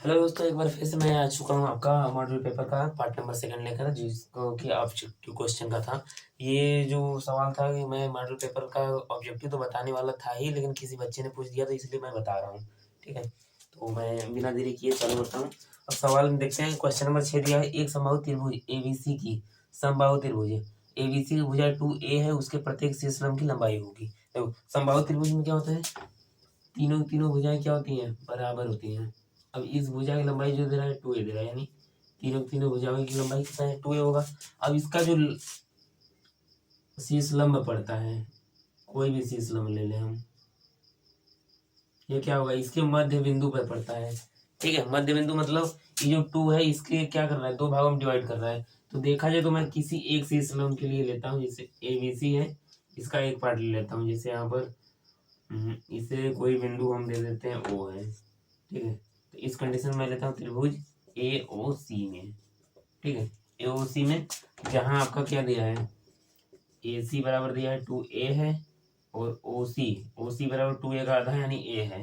Hello दोस्तों, एक बार फिर से मैं आ चुका हूँ आपका मॉडल पेपर का पार्ट नंबर 2 लेकर, जिसको कि ऑब्जेक्टिव क्वेश्चन का था। ये जो सवाल था कि मैं मॉडल पेपर का ऑब्जेक्टिव तो बताने वाला था ही, लेकिन किसी बच्चे ने पूछ दिया तो इसलिए मैं बता रहा हूँ। ठीक है, तो मैं बिना देरी किए चालू करता हूँ। अब सवाल में देखते हैं। क्वेश्चन नंबर 6 दिया है, एक समबाहु त्रिभुज एबीसी की समबाहु त्रिभुज है। एबीसी की भुजा 2a है, उसके प्रत्येक शीर्ष लंब की लंबाई होगी। देखो, समबाहु त्रिभुज में क्या होता है, तीनों तीनों भुजाएं क्या होती हैं, बराबर होती हैं। अब इस भुजा की लंबाई जो दे रहा है 2a दे रहा है, यानी तीनों तीनों भुजाओं की लंबाई कितना है, 2a होगा। अब इसका जो शीर्ष लंब पड़ता है, कोई भी शीर्ष लंब ले लें हम, ये क्या होगा, इसके मध्य बिंदु पर पड़ता है। ठीक है, मध्य बिंदु मतलब ये जो 2 है इसके क्या कर रहा है, दो भागों में डिवाइड कर रहा है। तो देखा जाए तो मैं किसी एक शीर्ष लंब के लिए लेता हूँ, जैसे एबीसी है, इसका एक पार्ट ले लेता हूँ। जैसे यहाँ पर इसे कोई बिंदु हम दे देते हैं ओ है। ठीक है, तो इस कंडीशन में लेता हूँ त्रिभुज ए ओ सी में। ठीक है, ए ओ सी में जहाँ आपका क्या दिया है, ए सी बराबर दिया है 2a है, और ओ सी बराबर 2a का आधा यानी a है,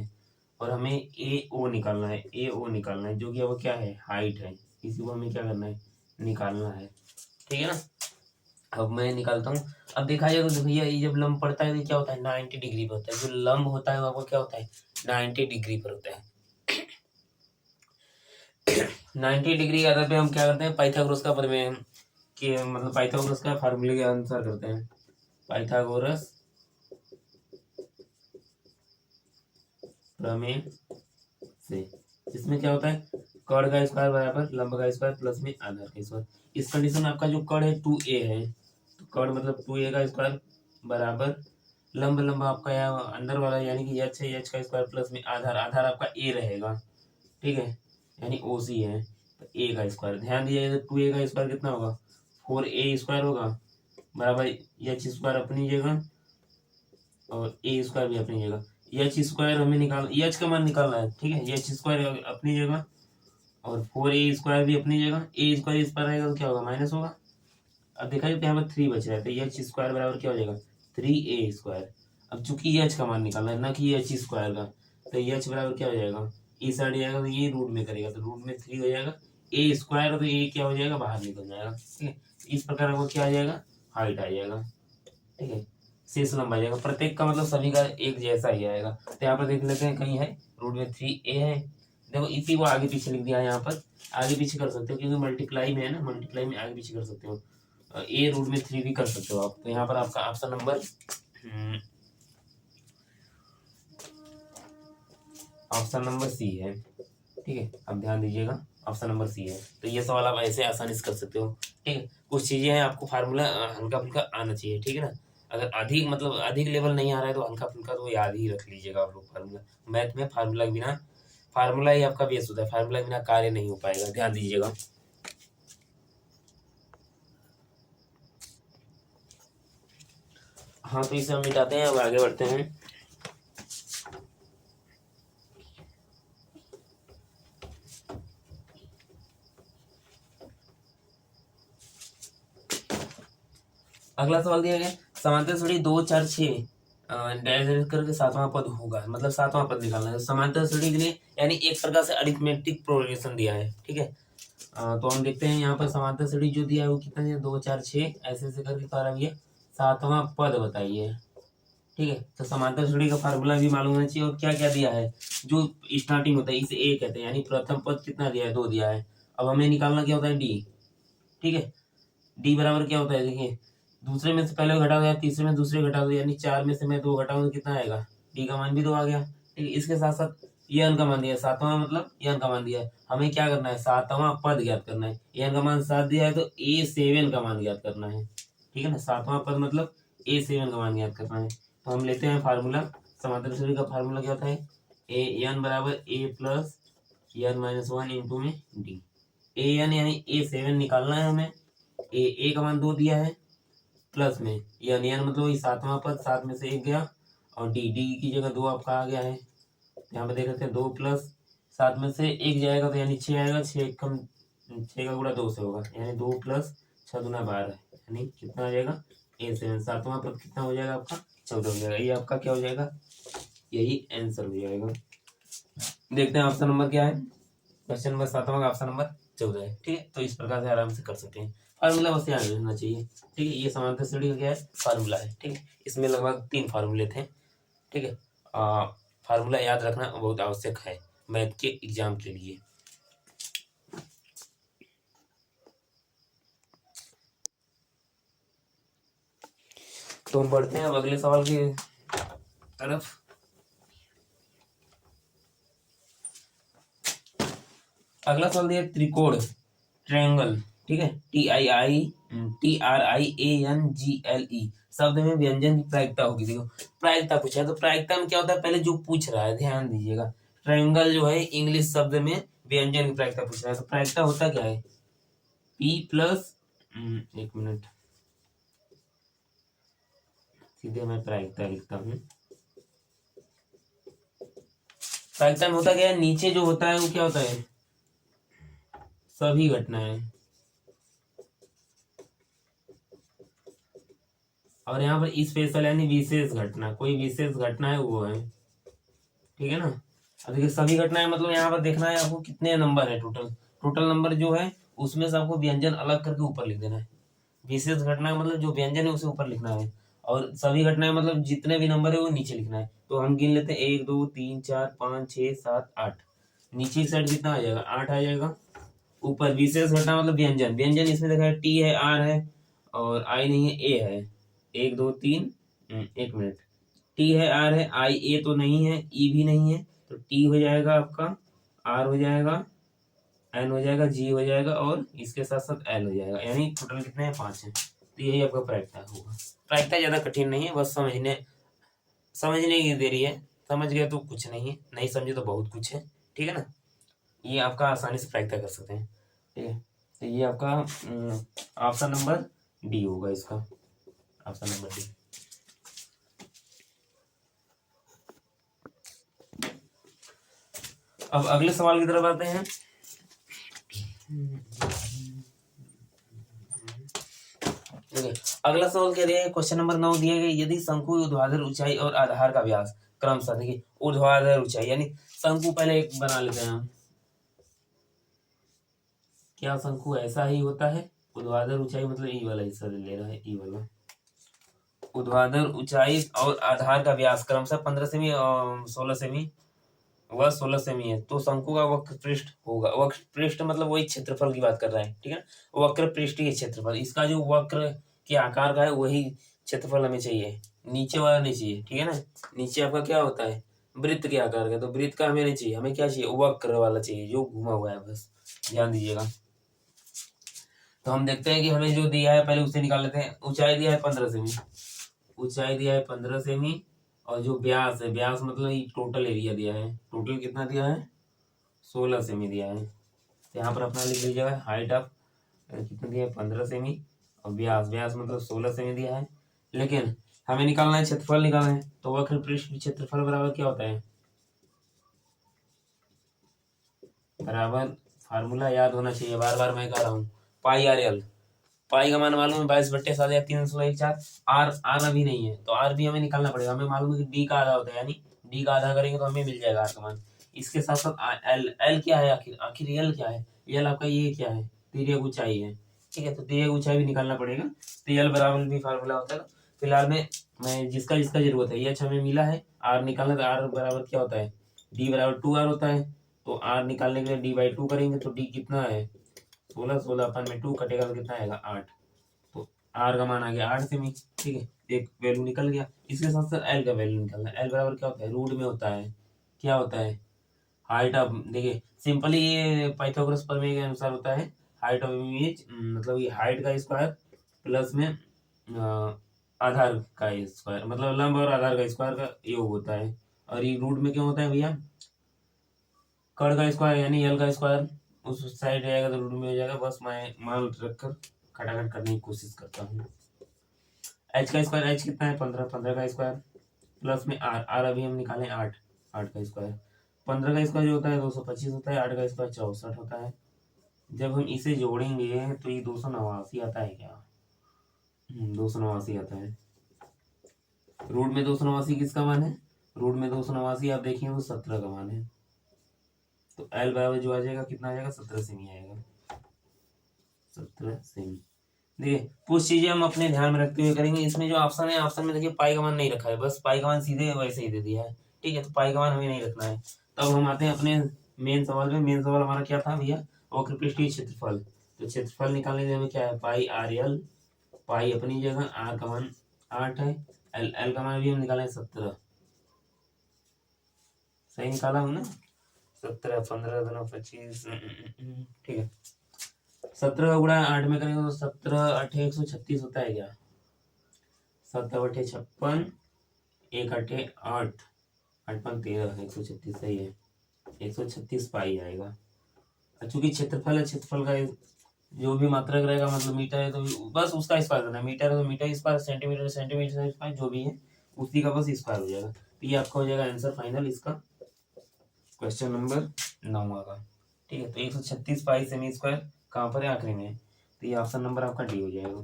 और हमें ए ओ निकालना है, ए ओ निकालना है, जो कि अब क्या है, हाइट है। इसी को हमें क्या करना है, निकालना है। ठीक है ना, अब मैं निकालता हूँ। अब देखा जाए तो भैया ये जब लंब पड़ता है तो क्या होता है, 90 डिग्री पर होता है। जो लंब होता है वो आपको क्या होता है, 90 डिग्री पर होता है। 90 डिग्री के आधार पे हम क्या करते हैं, पाइथागोरस का प्रमेय कि मतलब पाइथागोरस का फार्मूले के अनुसार करते हैं। पाइथागोरस प्रमेय से इसमें क्या होता है, कर्ण का स्क्वायर बराबर लंब का स्क्वायर प्लस में आधार का स्क्वायर। इस कंडीशन में आपका जो कर्ण है 2a है, तो कर्ण मतलब 2a का स्क्वायर बराबर लंब लंब आपका यहाँ अंदर वाला यानी कि h है, h का स्क्वायर प्लस में आधार, आधार आपका a रहेगा। ठीक है, यानी ओ सी है, तो a का स्क्वायर ध्यान दीजिएगा, 2a का स्क्वायर कितना होगा, 4a स्क्वायर होगा, बराबर h स्क्वायर अपनी जगह और ए स्क्वायर भी अपनी जगह। एच स्क्वायर हमें निकाल, एच का मान निकालना है। ठीक है, एच स्क्वायर अपनी जगह और 4a स्क्वायर भी अपनी जगह। ए स्क्वायर इस पर रहेगा तो क्या होगा, माइनस होगा। अब देखा जाए तो यहाँ पर 3 बच रहा है, तो एच स्क्वायर बराबर क्या हो जाएगा, 3a स्क्वायर। अब चूंकि एच का मान निकालना है ना कि एच स्क्वायर का, तो एच बराबर क्या हो जाएगा, इस साइड जाएगा तो ये रूट में करेगा, तो रूट में 3 हो जाएगा। ए स्क्वायर तो ए क्या हो जाएगा, बाहर निकल जाएगा। ठीक है, इस प्रकार आपको क्या आ जाएगा, हाइट आ जाएगा। ठीक है, शेष लंबा आ जाएगा, प्रत्येक का मतलब सभी का एक जैसा ही आएगा। तो यहाँ पर देख लेते हैं, कहीं है रूट में 3a है। देखो इसी को आगे पीछे लिख दिया है, यहाँ पर आगे पीछे कर सकते हो क्योंकि मल्टीप्लाई में है ना, मल्टीप्लाई में आगे पीछे कर सकते हो। ए रूट में 3 भी कर सकते हो आप। तो यहाँ पर आपका ऑप्शन नंबर सी है। ठीक है, अब ध्यान दीजिएगा, ऑप्शन नंबर सी है। तो ये सवाल आप ऐसे आसानी से कर सकते हो। ठीक है, कुछ चीजें हैं आपको फार्मूला हल्का फुल्का आना चाहिए। ठीक है ना, अगर अधिक मतलब अधिक लेवल नहीं आ रहा है तो हल्का फुल्का तो याद ही रख लीजिएगा आप लोग। फार्मूला मैथ में फार्मूला के बिना, फार्मूला ही आपका बेस होता है, फार्मूला के बिना कार्य नहीं हो पाएगा, ध्यान दीजिएगा। हाँ, तो इसे हम मिटाते हैं, अब आगे बढ़ते हैं। अगला सवाल दिया गया, समांतर श्रेणी 2 4 6 डैश करके 7वां पद होगा, मतलब 7वां पद निकालना है। समांतर श्रेणी के लिए यानी एक प्रकार से अरिथमेटिक प्रोग्रेशन दिया है। ठीक है, तो हम देखते हैं यहाँ पर समांतर श्रेणी जो दिया है वो कितना दिया, 2 4 6 ऐसे ऐसे करके तो ये 7वां पद बताइए। ठीक है, तो समांतर श्रेणी का फार्मूला भी मालूम होना चाहिए, और क्या क्या दिया है, जो स्टार्टिंग होता है इसे ए कहते हैं, यानी प्रथम पद कितना दिया है, 2 दिया है। अब हमें निकालना क्या होता है, डी। ठीक है, डी बराबर क्या होता है, देखिए दूसरे में से पहले घटा दो या तीसरे में दूसरे घटा दो, यानी 4 में से मैं 2 घटाऊं तो कितना आएगा, डी का मान भी 2 आ गया। ठीक है, इसके साथ साथ ये अन का मान दिया है, 7वां मतलब ये अन का मान दिया है। हमें क्या करना है, 7वां पद ज्ञात करना है। ए अन का मान 7 दिया है तो A7 का मान ज्ञात करना है। ठीक है ना, 7वां पद मतलब A7 का मान ज्ञात करना है। तो हम लेते हैं फार्मूला, समांतर श्रेणी का फार्मूला क्या होता है, ए एन बराबर ए प्लस एन माइनस 1 इंटू में डी। ए एन यानी A7 निकालना है हमें। ए का मान 2 दिया है, प्लस में यानी यानी मतलब वही 7वां पद, 7 में से 1 गया, और डी डी की जगह 2 आपका आ गया है। यहाँ पे देख सकते हैं 2 प्लस 7 में से 1 जाएगा तो यानी 6 आएगा, 6 कम 6 का गुणा 2 से होगा, यानी 2 प्लस 6 दूना 12, यानी कितना आ जाएगा, A7। 7वां पद कितना हो जाएगा आपका, 14 हो जाएगा। ये आपका क्या हो जाएगा, यही आंसर हो जाएगा। देखते हैं ऑप्शन नंबर क्या है, क्वेश्चन नंबर 7 का ऑप्शन नंबर 14 है। ठीक है, तो इस प्रकार से आराम से कर सकते हैं। फार्मूला बस याद रहना चाहिए। ठीक है, ये समांतर श्रेणी का क्या है, फार्मूला है। ठीक है, इसमें लगभग 3 फार्मूले थे। ठीक है, फार्मूला याद रखना बहुत आवश्यक है मैथ के एग्जाम के लिए। तो हम बढ़ते हैं अब अगले सवाल की तरफ। अगला सवाल दिया त्रिकोण, ट्रायंगल। ठीक है, TRIANGLE शब्द में व्यंजन की प्रायिकता होगी। देखो प्रायिकता पूछा है, तो प्रायिकता में क्या होता है, पहले जो पूछ रहा है ध्यान दीजिएगा। ट्रायंगल जो है इंग्लिश शब्द में व्यंजन की प्रायिकता पूछ रहा है, तो प्रायिकता होता क्या है, P प्लस, एक मिनट, सीधे मैं प्रायिकता लिखता हूँ। प्रायिकता में होता क्या है, नीचे जो होता है वो क्या होता है, सभी घटनाएं, और यहाँ पर स्पेशल यानी विशेष घटना, कोई विशेष घटना है वो है। ठीक है ना। अब देखिए सभी घटनाएं मतलब यहाँ पर देखना है आपको कितने नंबर है, टोटल नंबर जो है उसमें से आपको व्यंजन अलग करके ऊपर लिख देना है। विशेष घटना मतलब जो व्यंजन है उसे ऊपर लिखना है, और सभी घटनाएं मतलब जितने भी नंबर है वो नीचे लिखना है। तो हम गिन लेते हैं 1 2 3 4 5 6 7 8। नीचे की साइड कितना आ जाएगा, 8 आ जाएगा। ऊपर विशेष घटना मतलब व्यंजन, व्यंजन इसमें देखा है टी है, आर है और आई नहीं है, ए है। 1 2 3, एक मिनट, टी है, आर है, आई ए तो नहीं है, ई भी नहीं है, तो टी हो जाएगा आपका, आर हो जाएगा, एन हो जाएगा, जी हो जाएगा और इसके साथ साथ एल हो जाएगा। यानी टोटल कितने हैं, 5 हैं। तो यही आपका प्रायिकता होगा। प्रायिकता ज्यादा कठिन नहीं है, बस समझने की देरी है। समझ गए तो कुछ नहीं है, नहीं समझे तो बहुत कुछ है। ठीक है ना, ये आपका आसानी से प्रायिकता कर सकते हैं। ठीक है, तो ये आपका ऑप्शन नंबर डी होगा इसका, ऑप्शन नंबर डी। अब अगले सवाल की तरफ आते हैं। देखिए अगला सवाल कह रहे हैं, क्वेश्चन नंबर 9 दिया गया, यदि शंकु ऊर्ध्वाधर ऊंचाई और आधार का व्यास क्रमशः, देखिए ऊर्ध्वाधर ऊंचाई यानी शंकु पहले एक बना लेते हैं हम। क्या शंकु ऐसा ही होता है, ऊर्ध्वाधर ऊंचाई मतलब ई वाला हिस्सा ले रहा है, ई वाला ऊर्ध्वाधर ऊंचाई और आधार का व्यास क्रमशः 15 सेमी और 16 सेमी, वह 16 सेमी है, तो शंकु का वक्र पृष्ठ होगा। वक्र पृष्ठ मतलब वही क्षेत्रफल की बात कर रहा है। ठीक है, वक्र पृष्ठ की क्षेत्रफल, इसका जो वक्र के आकार का है वही क्षेत्रफल हमें चाहिए, नीचे वाला नहीं चाहिए। ठीक है ना, नीचे आपका क्या होता है, वृत्त के आकार का, तो वृत्त का हमें नहीं चाहिए, हमें क्या चाहिए, वक्र वाला चाहिए जो घुमा हुआ है, बस ध्यान दीजिएगा। तो हम देखते हैं कि हमें जो दिया है पहले उसे निकाल लेते हैं। ऊंचाई दिया है 15 सेमी, ऊंचाई दिया है 15 सेमी, और जो व्यास है, व्यास मतलब ये टोटल एरिया दिया है, टोटल कितना दिया है, 16 सेमी दिया है। तो यहाँ पर अपना लिख लीजिएगा हाइट ऑफ कितना दिया है, 15 सेमी, और व्यास, व्यास मतलब 16 सेमी दिया है। लेकिन हमें निकालना है, क्षेत्रफल निकालना है, तो वक्र पृष्ठ क्षेत्रफल बराबर क्या होता है, बराबर फार्मूला याद होना चाहिए, बार बार मैं कह रहा हूँ, पाई आर एल। पाई का मान मालूम है 22/7 आर, आर अभी नहीं है तो आर भी हमें निकालना पड़ेगा। हमें मालूम है कि डी का आधा होता है, यानी डी का आधा करेंगे तो हमें मिल जाएगा आर का मान। इसके साथ साथ एल, एल क्या है, आखिर आखिर एल क्या है, एल आपका ये क्या है, तिर्यक ऊंचाई है। ठीक है, तो तिर्यक ऊंचाई भी निकालना पड़ेगा, तो एल बराबर भी फार्मूला होता है। फिलहाल में मैं जिसका जिसका जरूरत है, ये अच्छा हमें मिला है आर निकालना, तो आर बराबर क्या होता है, डी बराबर 2r होता है। तो आर निकालने के लिए डी/2 करेंगे, तो डी कितना है, 16, 16 अपन में 2 कटेगा तो कितना आएगा, 8। तो आर का मान आ गया 8 सेमी। ठीक है, एक वैल्यू निकल गया। इसके साथ साथ एल का वैल्यू निकलना है। एल बराबर क्या होता है, रूट में होता है, क्या होता है, हाइट ऑफ, देखिए सिंपली ये पाइथागोरस प्रमेय के अनुसार होता है, हाइट ऑफ इमेज मतलब ये हाइट का स्क्वायर प्लस में आधार का स्क्वायर, मतलब लंब और आधार का स्क्वायर का योग होता है। और ये रूट में क्या होता है भैया, कर्ण का स्क्वायर यानी एल का स्क्वायर, उस साइड जाएगा तो रूट में हो जाएगा। बस मैं मान रखकर खटाखट करने की कोशिश करता हूँ। एच का स्क्वायर, एच कितना है 15, 15 का स्क्वायर प्लस में आर, आर अभी हम निकालें 8, 8 का स्क्वायर। 15 का स्क्वायर जो होता है 225 होता है, 8 का स्क्वायर 64 होता है। जब हम इसे जोड़ेंगे तो ये 289 आता है क्या, 289 आता है। रूट में 289 किसका मान है, रूट में 289 आप देखेंगे तो 17 का मान है। तो एल बराबर जो आ जाएगा कितना आ जाएगा 17 सेमी आएगा, 17 सेमी। देखिए कुछ चीजें हम अपने ध्यान में रखते हुए करेंगे। इसमें जो ऑप्शन है, ऑप्शन में देखिए पाई का मान नहीं रखा है, बस पाई का मान सीधे वैसे ही दे दिया है, ठीक है। तो पाई का मान हमें नहीं रखना है। तब हम आते हैं अपने मेन सवाल में। मेन सवाल हमारा क्या था भैया, वक्र पृष्ठीय क्षेत्रफल। तो क्षेत्रफल निकालने के लिए हमें क्या है, पाई आर एल, पाई अपनी जगह, आर का मान 8 है, एल का मान भी हम निकालें 17। सही निकाला हूँ ना, 17, 15 दूना 25, ठीक है। 17 का गुणा 8 में करेंगे तो 17 8 136 होता है क्या, 7 8 56, 1 8 8, 8 5 13, 136 सही है, 136 पाई आएगा। चूंकि क्षेत्रफल है, क्षेत्रफल का जो भी मात्रक रहेगा, मतलब मीटर है तो बस उसका स्क्वायर करना है, मीटर है तो metre square, centimetre centimetre square, जो भी है उसी का बस स्क्वायर हो जाएगा। तो ये आपका हो जाएगा आंसर फाइनल इसका, क्वेश्चन नंबर 9 का, ठीक है। तो 136 पाई सेमी स्क्वायर कहाँ पर है, आखिरी में, तो ये ऑप्शन नंबर आपका डी हो जाएगा,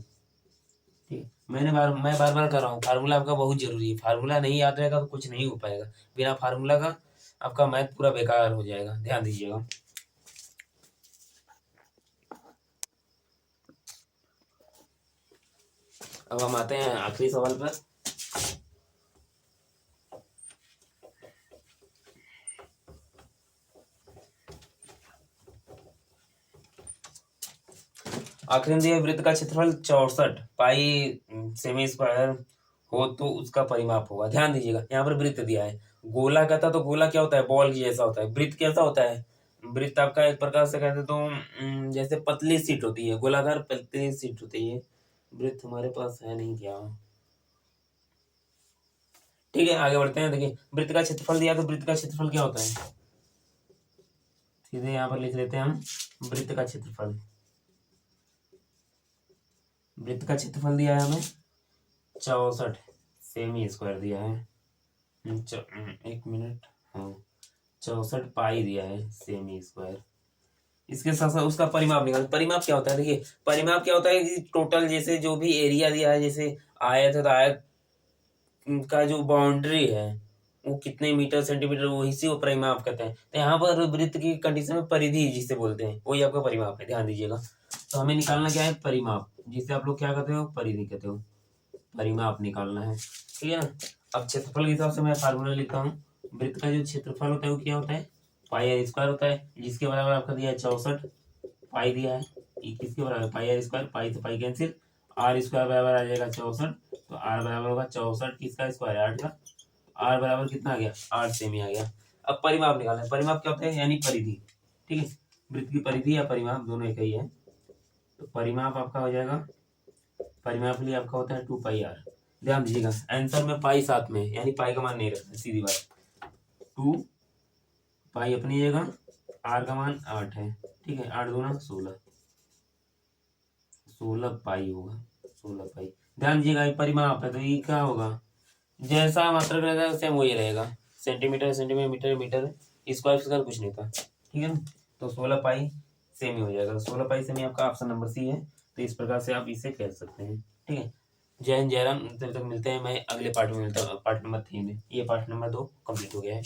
ठीक है। मैं बार बार कर रहा हूँ, फार्मूला आपका बहुत जरूरी है, फार्मूला नहीं याद रहेगा तो कुछ नहीं हो पाएगा, बिना फार्मूला का आपका मैथ पूरा बेकार हो जाएगा, ध्यान दीजिएगा। अब हम आते हैं आखिरी सवाल पर। आखिरी में दिया वृत्त का क्षेत्रफल 64 पाई सेमी स्क्वायर हो तो उसका परिमाप होगा। ध्यान दीजिएगा, यहाँ पर वृत्त दिया है, गोला कहता तो गोला क्या होता है, बॉल की जैसा होता है। वृत्त कैसा होता है, वृत्त आपका एक प्रकार से कहते तो जैसे पतली सीट होती है, गोलाकार पतली सीट होती है। वृत्त हमारे पास है नहीं क्या, ठीक है आगे बढ़ते हैं। देखिए वृत्त का क्षेत्रफल दिया, तो वृत्त का क्षेत्रफल क्या होता है, सीधे यहाँ पर लिख लेते हैं हम, वृत्त का क्षेत्रफल। वृत्त का क्षेत्रफल दिया है हमें 64 सेमी स्क्वायर दिया है, एक मिनट, हाँ 64 पाई दिया है सेमी स्क्वायर। इसके साथ साथ उसका परिमाप निकाल। परिमाप क्या होता है, देखिए परिमाप क्या होता है कि टोटल जैसे जो भी एरिया दिया है, जैसे आयत है तो आयत का जो बाउंड्री है वो कितने मीटर सेंटीमीटर, वो इसी को परिमाप कहते हैं। तो यहाँ पर वृत्त की कंडीशन में परिधि जिसे बोलते हैं वही आपका परिमाप है, ध्यान दीजिएगा। तो हमें निकालना क्या है, परिमाप, जिसे आप लोग क्या कहते हो, परिधि कहते हो, परिमाप निकालना है, ठीक है ना। अब क्षेत्रफल के हिसाब से मैं फार्मूला लिखता हूँ। वृत्त का जो क्षेत्रफल होता है वो क्या होता है, पाई आर स्क्वायर होता है, जिसके बराबर आपका दिया है 64 पाई दिया है, किसके बराबर, पाई आर स्क्वायर, पाई से पाई कैंसिल, आर स्क्वायर बराबर आ जाएगा 64, तो आर बराबर होगा 64 किसका स्क्वायर है 8 का, आर बराबर कितना आ गया 8 सेमी आ गया। अब परिमाप निकालना है। परिमाप क्या होता है, यानी परिधि, ठीक है। वृत्त की परिधि या परिमाप दोनों एक ही है। तो परिमाप आपका हो जाएगा, परिमाप के लिए आपका होता है 2 पाई आर। ध्यान दीजिएगा आंसर में पाई साथ में, यानी पाई का मान नहीं रखना, सीधी बात। 2 पाई अपनी जगह, आर का मान 8 है, ठीक है, 8 दूना 16, 16 पाई होगा, 16 पाई। ध्यान दीजिएगा ये परिमाप है तो ये क्या होगा, जैसा मात्रक रहेगा सेम वही रहेगा, centimetre centimetre metre metre, square square कुछ नहीं था, ठीक है ना। तो 16 पाई सेमी हो जाएगा, 16 पाई सेमी आपका ऑप्शन नंबर सी है। तो इस प्रकार से आप इसे कह सकते हैं, ठीक है। जय हिंद जय राम, तब तक मिलते हैं, मैं अगले पार्ट में मिलता हूँ, पार्ट नंबर 3 में। ये पार्ट नंबर 2 कंप्लीट हो गया है।